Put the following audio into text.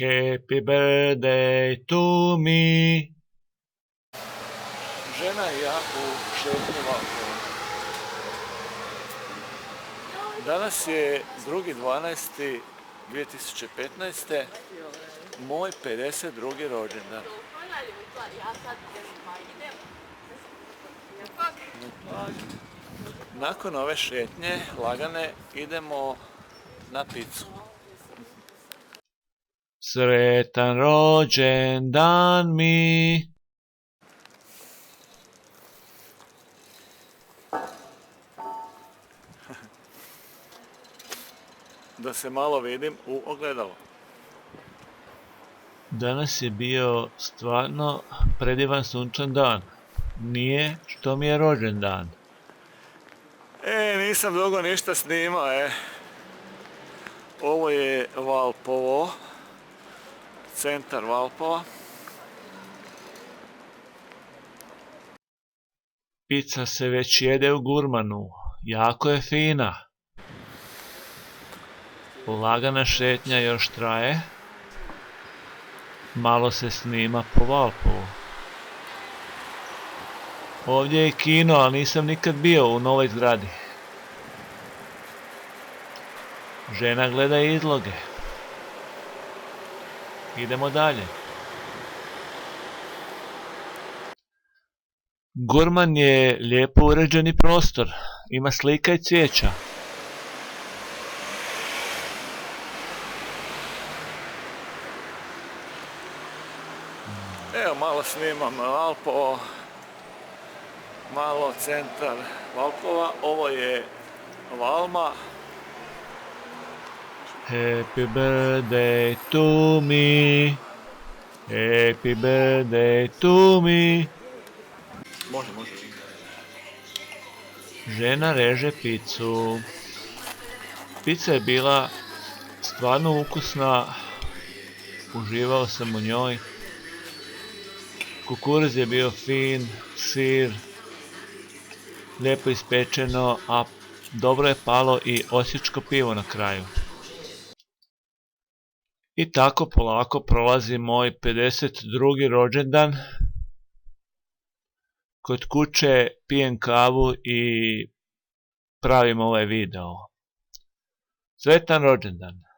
Happy birthday to me. Žena i ja u šetnji Valpovom. Danas je 2.12.2015. moj 52. rođendan. Nakon ove šetnje, lagane, idemo na picu. Sretan rođendan mi. Da se malo vidim u ogledalo. Danas je bio stvarno predivan sunčan dan. Nije što mi je rođendan. Nisam dugo ništa snimao, Ovo je Valpovo, centar Valpova. Pizza se već jede u gurmanu. Jako je fina. Lagana šetnja još traje. Malo se snima po Valpovu. Ovdje je kino, ali nisam nikad bio u novoj zgradi. Žena gleda izloge. Idemo dalje. Gurman je lijepo uređeni prostor. Ima slika i cvijeća. Evo malo snimam Valpovo, malo centar Valpova, ovo je Valma. Happy birthday to me. Happy birthday to me. Može. Žena reže picu. Pizza je bila stvarno ukusna. Uživao sam u njoj. Kukuruz je bio fin, sir, lijepo ispečeno, a dobro je palo i osječko pivo na kraju. I tako polako prolazi moj 52. rođendan. Kod kuće pijem kavu i pravim ovaj video. Sretan rođendan!